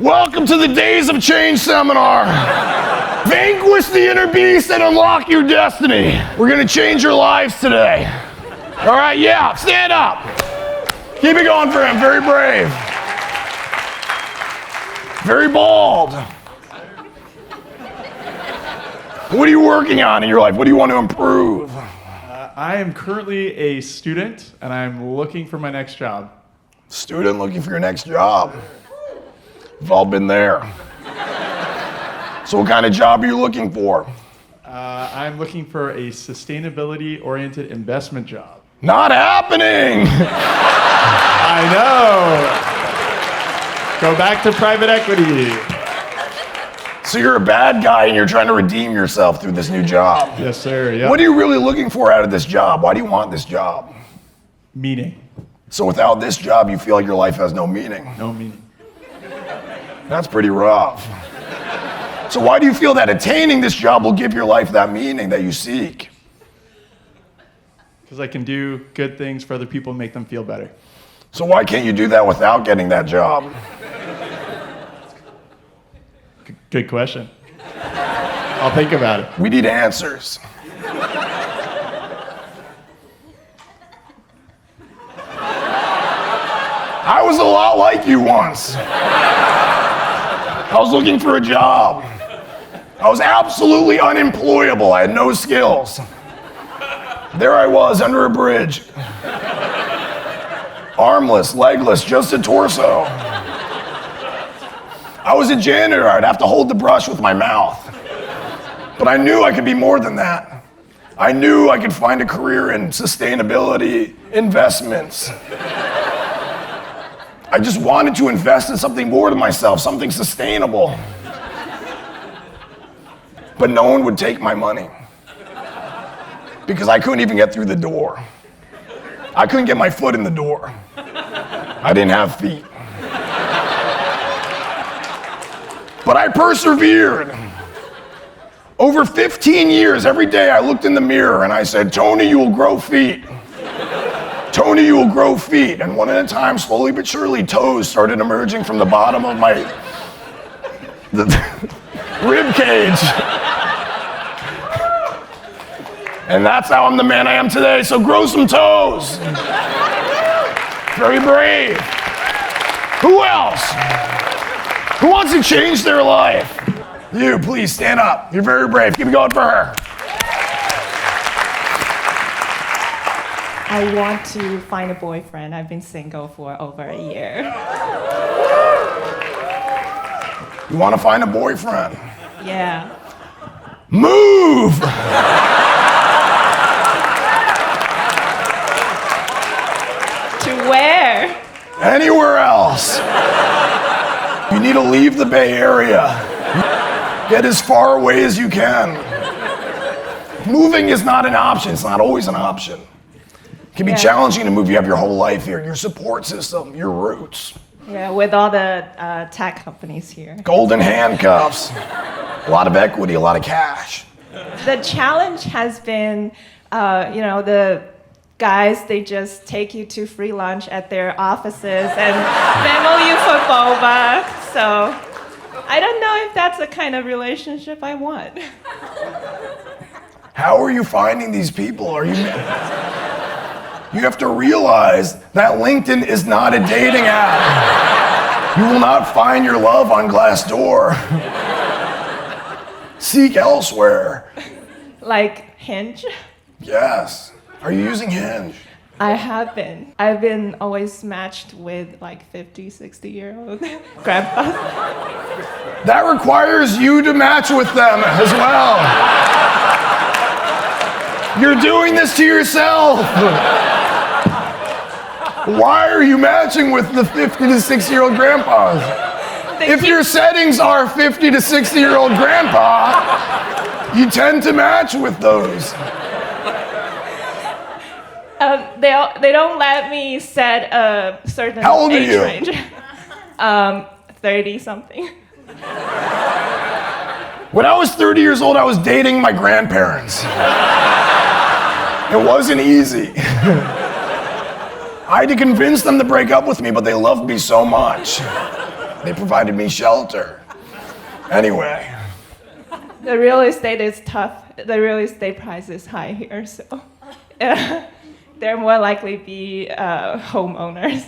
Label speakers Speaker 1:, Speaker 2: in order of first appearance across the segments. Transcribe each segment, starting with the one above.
Speaker 1: Welcome to the Days of Change seminar. Vanquish the inner beast and unlock your destiny. We're gonna change your lives today. All right, yeah, stand up. Keep it going for him, very brave. Very bold. What are you working on in your life? What do you want to improve?
Speaker 2: I am currently a student and I'm looking for my next job.
Speaker 1: Student looking for your next job. We've all been there. So what kind of job are you looking for?
Speaker 2: I'm looking for a sustainability-oriented investment job.
Speaker 1: Not happening!
Speaker 2: I know! Go back to private equity.
Speaker 1: So you're a bad guy and you're trying to redeem yourself through this new job.
Speaker 2: Yes, sir. Yep.
Speaker 1: What are you really looking for out of this job? Why do you want this job?
Speaker 2: Meaning.
Speaker 1: So without this job, you feel like your life has no meaning.
Speaker 2: No meaning.
Speaker 1: That's pretty rough. So why do you feel that attaining this job will give your life that meaning that you seek?
Speaker 2: Because I can do good things for other people and make them feel better.
Speaker 1: So why can't you do that without getting that job?
Speaker 2: Good question. I'll think about it.
Speaker 1: We need answers. I was a lot like you once. I was looking for a job. I was absolutely unemployable. I had no skills. There I was under a bridge. Armless, legless, just a torso. I was a janitor. I'd have to hold the brush with my mouth. But I knew I could be more than that. I knew I could find a career in sustainability, investments. I just wanted to invest in something more to myself, something sustainable. But no one would take my money because I couldn't even get through the door. I couldn't get my foot in the door. I didn't have feet. But I persevered. Over 15 years, every day I looked in the mirror and I said, Tony, you will grow feet. Tony, you will grow feet. And one at a time, slowly but surely, toes started emerging from the bottom of my rib cage. And that's how I'm the man I am today. So grow some toes. Very brave. Who else? Who wants to change their life? You, please stand up. You're very brave. Keep it going for her.
Speaker 3: I want to find a boyfriend. I've been single for over a year.
Speaker 1: You want to find a boyfriend?
Speaker 3: Yeah.
Speaker 1: Move!
Speaker 3: To where?
Speaker 1: Anywhere else. You need to leave the Bay Area. Get as far away as you can. Moving is not an option. It's not always an option. It can be challenging to move. You have your whole life here, your support system, your roots.
Speaker 3: Yeah, with all the tech companies here.
Speaker 1: Golden handcuffs, a lot of equity, a lot of cash.
Speaker 3: The challenge has been, the guys, they just take you to free lunch at their offices and Venmo you for boba. So I don't know if that's the kind of relationship I want.
Speaker 1: How are you finding these people? You have to realize that LinkedIn is not a dating app. You will not find your love on Glassdoor. Seek elsewhere.
Speaker 3: Like Hinge?
Speaker 1: Yes. Are you using Hinge?
Speaker 3: I have been. I've been always matched with like 50, 60-year-old grandpas.
Speaker 1: That requires you to match with them as well. You're doing this to yourself. Why are you matching with the 50 to 60-year-old grandpas? If your settings are 50 to 60-year-old grandpa, you tend to match with those.
Speaker 3: They don't let me set a certain
Speaker 1: How old
Speaker 3: age
Speaker 1: are you?
Speaker 3: range. 30-something.
Speaker 1: When I was 30 years old, I was dating my grandparents. It wasn't easy. I had to convince them to break up with me, but they loved me so much. They provided me shelter. Anyway.
Speaker 3: The real estate is tough. The real estate price is high here, so they're more likely to be homeowners.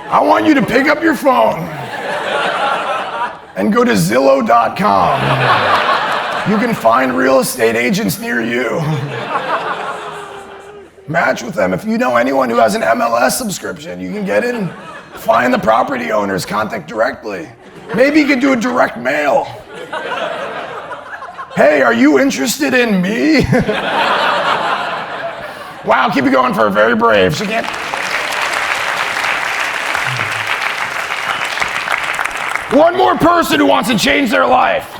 Speaker 1: I want you to pick up your phone and go to Zillow.com. You can find real estate agents near you. Match with them. If you know anyone who has an MLS subscription, you can get in, find the property owners, contact directly. Maybe you could do a direct mail. Hey, are you interested in me? Wow, keep it going for her. Very brave. She can't. One more person who wants to change their life.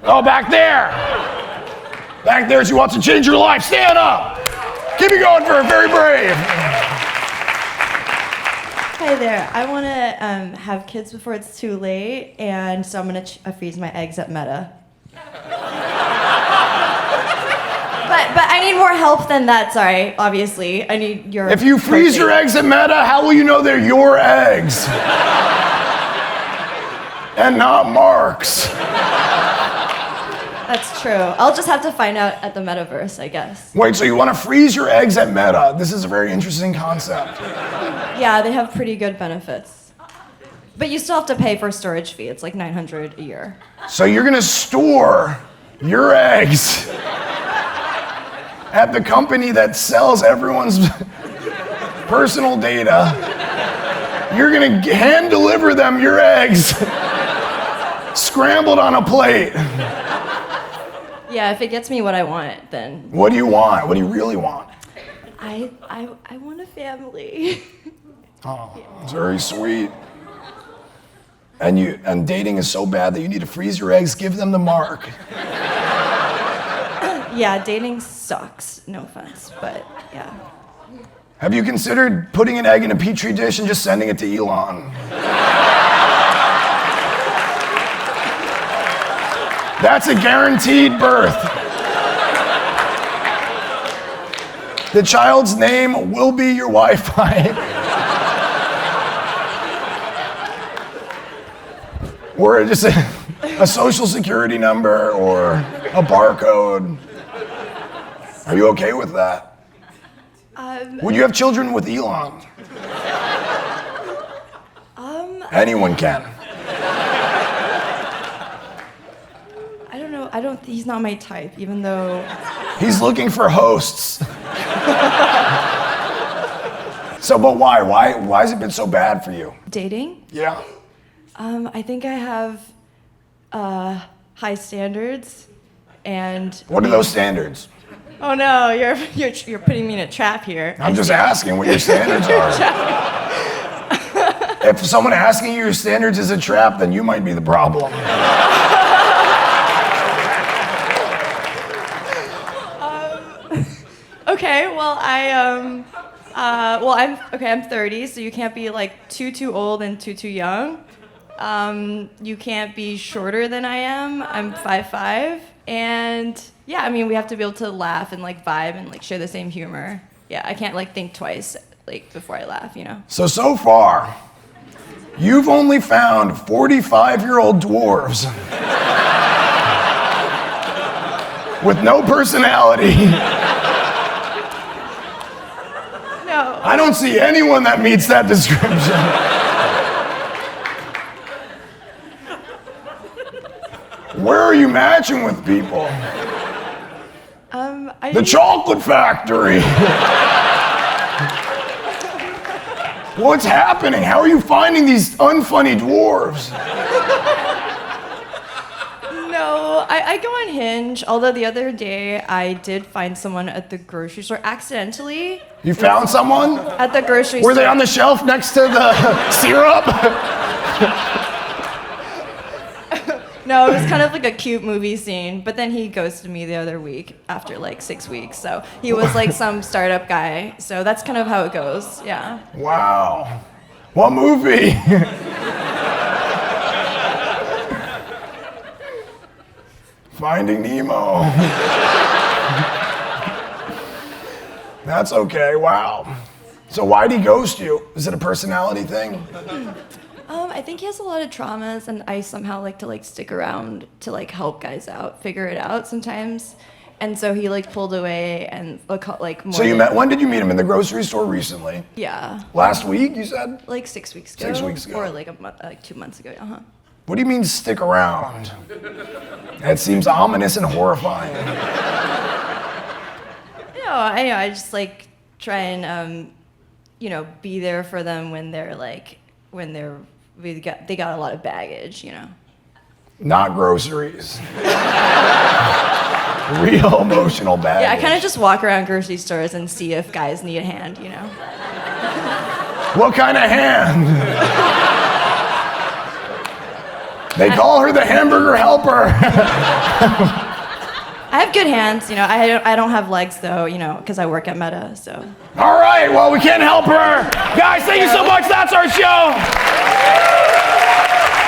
Speaker 1: Oh, back there. Back there, she wants to change her life. Stand up. Keep it going for her. Very brave.
Speaker 4: Hi there. I want to have kids before it's too late, and so I'm going to freeze my eggs at Meta. But I need more help than that, sorry, obviously. I need your...
Speaker 1: If you freeze your eggs at Meta, how will you know they're your eggs? And not Mark's.
Speaker 4: That's true. I'll just have to find out at the metaverse, I guess.
Speaker 1: Wait, so you want to freeze your eggs at Meta? This is a very interesting concept.
Speaker 4: Yeah, they have pretty good benefits. But you still have to pay for a storage fee. It's like $900 a year.
Speaker 1: So you're going to store your eggs at the company that sells everyone's personal data. You're going to hand deliver them your eggs scrambled on a plate.
Speaker 4: Yeah, if it gets me what I want, then...
Speaker 1: What do you want? What do you really want?
Speaker 4: I want a family.
Speaker 1: Oh, it's very sweet. And dating is so bad that you need to freeze your eggs, give them to Mark.
Speaker 4: Yeah, dating sucks. No offense, but yeah.
Speaker 1: Have you considered putting an egg in a petri dish and just sending it to Elon? That's a guaranteed birth. The child's name will be your Wi-Fi. Or just a social security number or a barcode. Are you okay with that? Would you have children with Elon? Anyone can.
Speaker 4: He's not my type, even though...
Speaker 1: He's looking for hosts. So, but why? Why has it been so bad for you?
Speaker 4: Dating?
Speaker 1: Yeah.
Speaker 4: I think I have high standards, and...
Speaker 1: What are those standards?
Speaker 4: Oh no, you're putting me in a trap here.
Speaker 1: I'm just asking what your standards are. If someone asking you your standards is a trap, then you might be the problem.
Speaker 4: Okay, well I'm 30, so you can't be like too old and too young. You can't be shorter than I am. I'm 5'5", and yeah, I mean we have to be able to laugh and like vibe and like share the same humor. Yeah, I can't like think twice like before I laugh, you know.
Speaker 1: So far, you've only found 45-year-old dwarves with no personality.
Speaker 4: No.
Speaker 1: I don't see anyone that meets that description. Where are you matching with people? The chocolate factory. What's happening? How are you finding these unfunny dwarves?
Speaker 4: No, I go on Hinge, although the other day I did find someone at the grocery store accidentally.
Speaker 1: You found someone?
Speaker 4: At the grocery store.
Speaker 1: Were they on the shelf next to the syrup?
Speaker 4: No, it was kind of like a cute movie scene, but then he ghosted me the other week after like 6 weeks. So he was like some startup guy. So that's kind of how it goes, yeah.
Speaker 1: Wow. What movie? Finding Nemo. That's okay, wow. So why'd he ghost you? Is it a personality thing?
Speaker 4: I think he has a lot of traumas, and I somehow like to like stick around to like help guys out, figure it out sometimes. And so he like pulled away and like more.
Speaker 1: So you met, when did you meet him? In the grocery store recently?
Speaker 4: Yeah.
Speaker 1: Last week, you said?
Speaker 4: Like 6 weeks ago.
Speaker 1: 6 weeks ago.
Speaker 4: Or like a month, like 2 months ago.
Speaker 1: What do you mean stick around? That seems ominous and horrifying.
Speaker 4: I just like try and be there for them when they got a lot of baggage,
Speaker 1: Not groceries. Real emotional baggage.
Speaker 4: Yeah, I kind of just walk around grocery stores and see if guys need a hand,
Speaker 1: What kind of hand? They call her the hamburger helper.
Speaker 4: I have good hands, I don't have legs though, because I work at Meta, so.
Speaker 1: All right, well, we can't help her. Guys, thank you so much. That's our show.